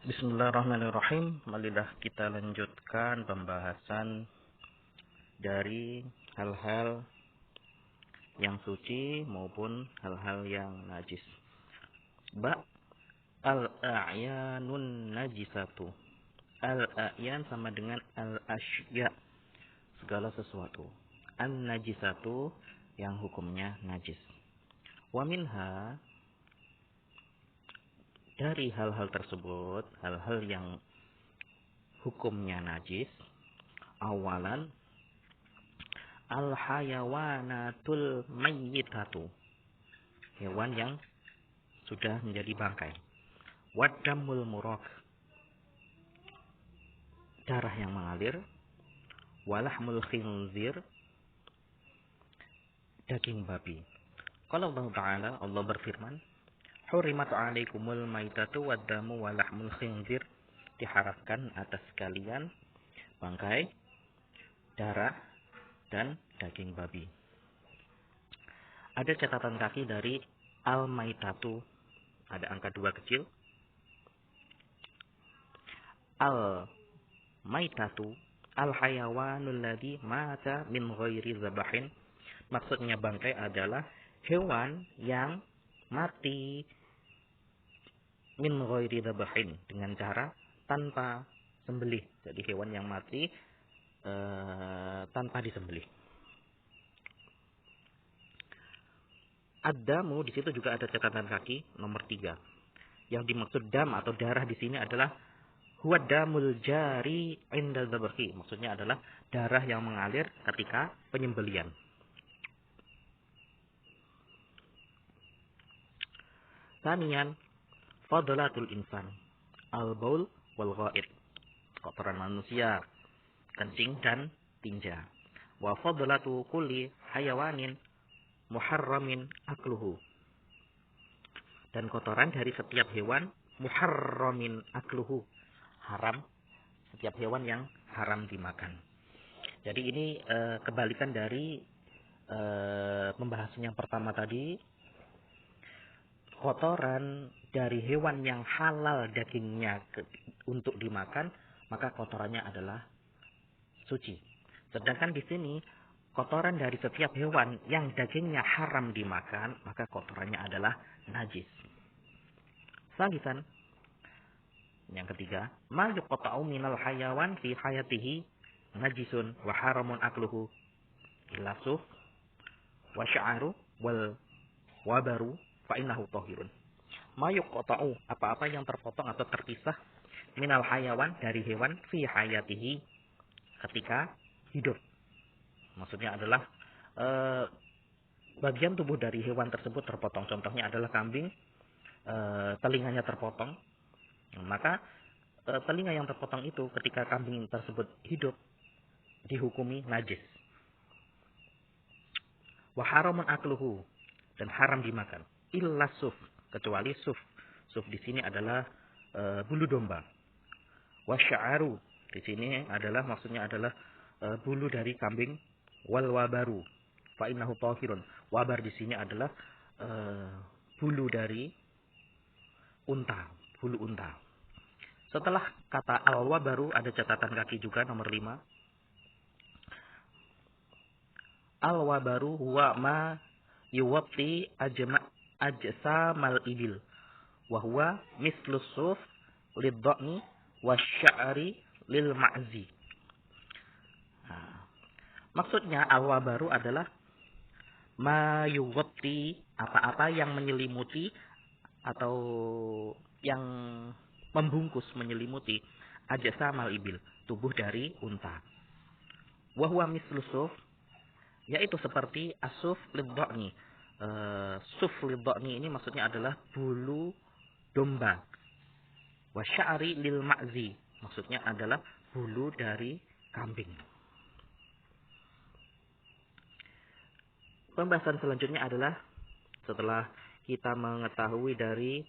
Bismillahirrahmanirrahim. Marilah kita lanjutkan pembahasan dari hal-hal yang suci maupun hal-hal yang najis. Al-a'yanun najisatu. Al-a'yan sama dengan al-asya, segala sesuatu. An-najisatu yang hukumnya najis. Wa minha, dari hal-hal tersebut, hal-hal yang hukumnya najis, awalan al-hayawanatul mayyitatu, hewan yang sudah menjadi bangkai. Wadamul muraq, darah yang mengalir. Walahmul khinzir, daging babi. Kalau Allah Ta'ala, Allah berfirman, Hurimat alaikumul maitatu waddamu walahmul khinzir, diharapkan atas kalian bangkai, darah, dan daging babi. Ada catatan kaki dari al-maitatu, ada angka 2 kecil. Al-maitatu al-hayawanul ladzi mata min ghairi zabahin. Maksudnya bangkai adalah hewan yang mati min ghairi zabahin, dengan cara tanpa sembelih. Jadi hewan yang mati tanpa disembelih. Ad-damu, di situ juga ada catatan kaki nomor 3. Yang dimaksud dam atau darah di sini adalah huwa damul jari inda dzabhi. Maksudnya adalah darah yang mengalir ketika penyembelihan. Tanian, fadlatul insan, al-baul wal ghaid, kotoran manusia, kencing dan tinja. Wa fadlatu kulli hayawanin muharramin akluhu, dan kotoran dari setiap hewan muharramin akluhu, haram, setiap hewan yang haram dimakan. Jadi ini kebalikan dari pembahasan yang pertama tadi. Kotoran dari hewan yang halal dagingnya untuk dimakan, maka kotorannya adalah suci. Sedangkan di sini kotoran dari setiap hewan yang dagingnya haram dimakan, maka kotorannya adalah najis. Salisan, yang ketiga, ma yuqta'u minal hayawan fi hayatihi najisun wa haramun akluhu illa suf wa sya'aru wal wabaru fa innahu tahirun. Ma yuqta'u, apa-apa yang terpotong atau terpisah, minal hayawan, dari hewan, fi hayatihi, ketika hidup. Maksudnya adalah bagian tubuh dari hewan tersebut terpotong. Contohnya adalah kambing, telinganya terpotong. Maka telinga yang terpotong itu ketika kambing tersebut hidup dihukumi najis. Wa haramun akluhu, dan haram dimakan. Illa suf, kecuali suf. Suf di sini adalah bulu domba. Wa sya'aru, di sini adalah maksudnya adalah bulu dari kambing. Wal wabaru fa innahu tahirun. Wabar di sini adalah bulu dari unta, bulu unta. Setelah kata al wabaru ada catatan kaki juga nomor 5. Al wabaru huwa ma yuwatti ajsamal ibil wa huwa mislu suf lid-dha'ni wasy'ari lil ma'zi. Maksudnya al-wabaru adalah ma yuwatti, apa-apa yang menyelimuti atau yang membungkus, menyelimuti ajsamal ibil, tubuh dari unta. Wa huwa mislu suf, yaitu seperti asuf lid-dha'ni. Suf lid-dha'ni ini maksudnya adalah bulu domba. Wa sya'ri lil ma'zi, maksudnya adalah bulu dari kambing. Pembahasan selanjutnya adalah setelah kita mengetahui dari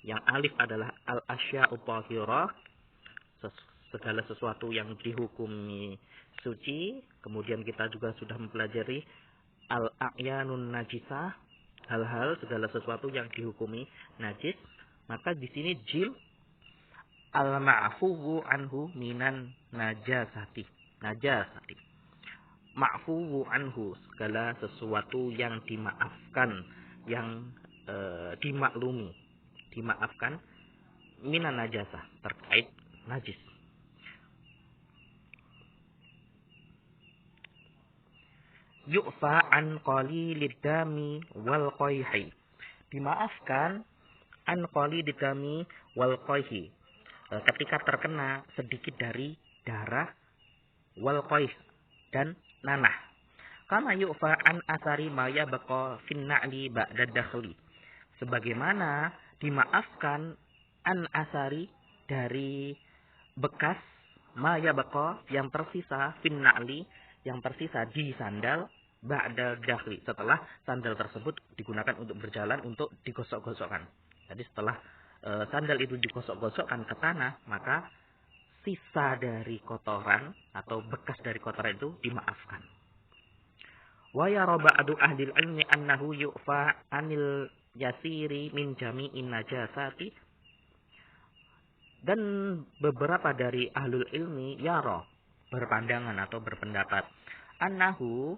yang alif adalah al-asya'u tahirah, segala sesuatu yang dihukumi suci. Kemudian kita juga sudah mempelajari al-a'yanun najisah, hal-hal segala sesuatu yang dihukumi najis. Maka di sini jim al-ma'fuwu anhu minan najasati. Najasati. Ma'fuwu anhu, segala sesuatu yang dimaafkan, yang dimaklumi, dimaafkan minan najasah, terkait najis. Yu'fa an qalilid dami wal qayhi. Dimaafkan an qalilid dami wal qayhi, ketika terkena sedikit dari darah, wal qayh, dan nanah. Kama yu'fa an asari ma yabqa fin na'li ba'da dakhli. Sebagaimana dimaafkan an asari, dari bekas ma yabqa, yang tersisa, fin na'li, yang tersisa di sandal, ba'da dakhli, setelah sandal tersebut digunakan untuk berjalan, untuk digosok-gosokkan. Jadi setelah sandal itu digosok-gosokkan ke tanah, maka sisa dari kotoran atau bekas dari kotoran itu dimaafkan. Wa yara ba'du ahlil ilmi annahu yu'fa anil yasiri min jami'in najasati. Dan beberapa dari ahlul ilmi yara, berpandangan atau berpendapat, annahu,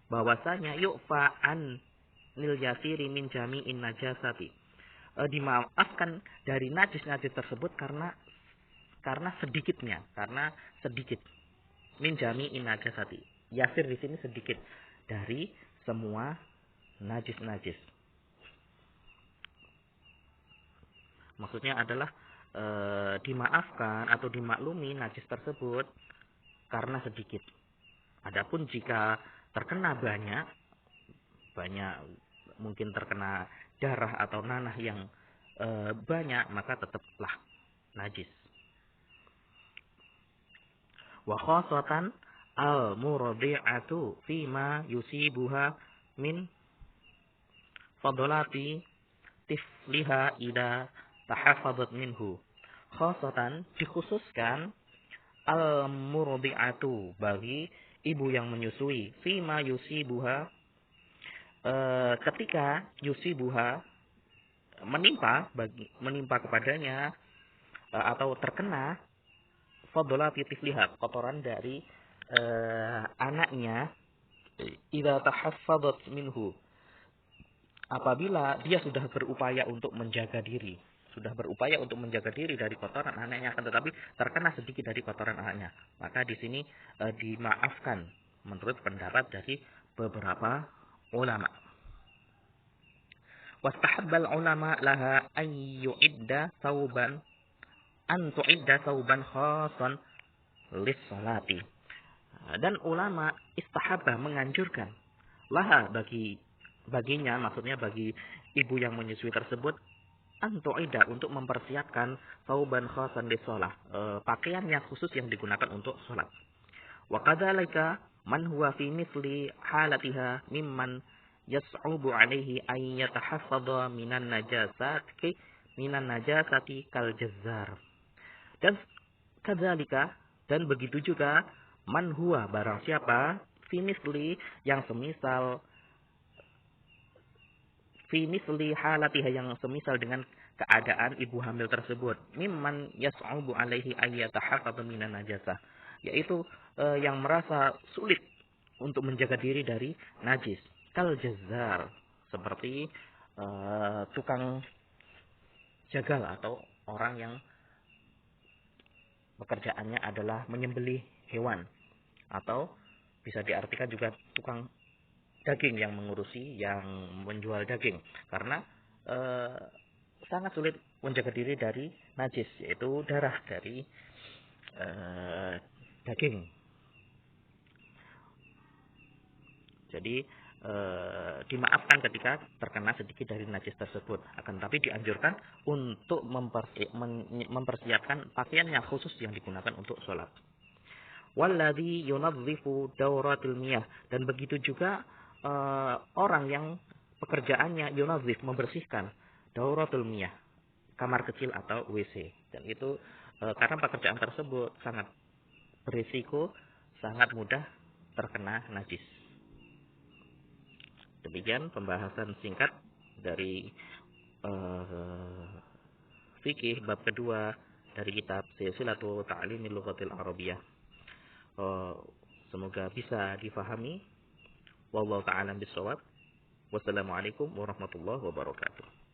bahwasanya yu'fa anil yasiri min jami'in najasati, dimaafkan dari najis-najis tersebut karena sedikitnya, karena sedikit. Min jami'in najasati. Yasir di sini sedikit dari semua najis-najis. Maksudnya adalah dimaafkan atau dimaklumi najis tersebut karena sedikit. Adapun jika terkena banyak, mungkin terkena darah atau nanah yang banyak, maka tetaplah najis. Wa khasatan al-murdi'atu fima yusibuha min fadlati tifliha ida tahafadat minhu. Khasatan, dikhususkan, al-murdi'atu, bagi ibu yang menyusui, fima yusibuha, ketika yusibuha, menimpa kepadanya, atau terkena fadlati tifliha, kotoran dari anaknya, idza tahaffadat minhu, apabila dia sudah berupaya untuk menjaga diri, dari kotoran anaknya, akan tetapi terkena sedikit dari kotoran anaknya, maka di sini dimaafkan menurut pendapat dari beberapa ulama. Wastahabbal ulama laha an yu'idda sauban khasan lis-salati. Dan ulama istahabah, menganjurkan, laha, baginya, maksudnya bagi ibu yang menyusui tersebut, antu'ida, untuk mempersiapkan sauban khasan lis-shalah, pakaian yang khusus yang digunakan untuk sholat. Wa kadzalika man huwa fi mithli halatiha mimman yas'ubu alaihi an yatahaffadha minan najasati kal jazzar. Dan kadzalika, dan begitu juga, man huwa, barang siapa, fi mithli, yang semisal, fi misli halatiha, yang semisal dengan keadaan ibu hamil tersebut, mimman yas'ubu alaihi ayyatahaffadha minan najasah, yaitu yang merasa sulit untuk menjaga diri dari najis, kal jazzar, seperti tukang jagal atau orang yang pekerjaannya adalah menyembelih hewan, atau bisa diartikan juga tukang daging yang menjual daging, karena sangat sulit menjaga diri dari najis, yaitu darah dari daging. Jadi dimaafkan ketika terkena sedikit dari najis tersebut, akan tapi dianjurkan untuk mempersiapkan pakaian yang khusus yang digunakan untuk sholat. Walladzi yunadzifu dauratil miyah, dan begitu juga orang yang pekerjaannya yunadzif, membersihkan dauratul miyah, kamar kecil atau WC. Dan itu karena pekerjaan tersebut sangat berisiko, sangat mudah terkena najis. Demikian pembahasan singkat dari fikih bab kedua dari kitab Silsilatu Ta'limil Lughatil Arabiyyah. Semoga bisa difahami. Wallahu ta'ala bishawab. Wassalamualaikum warahmatullahi wabarakatuh.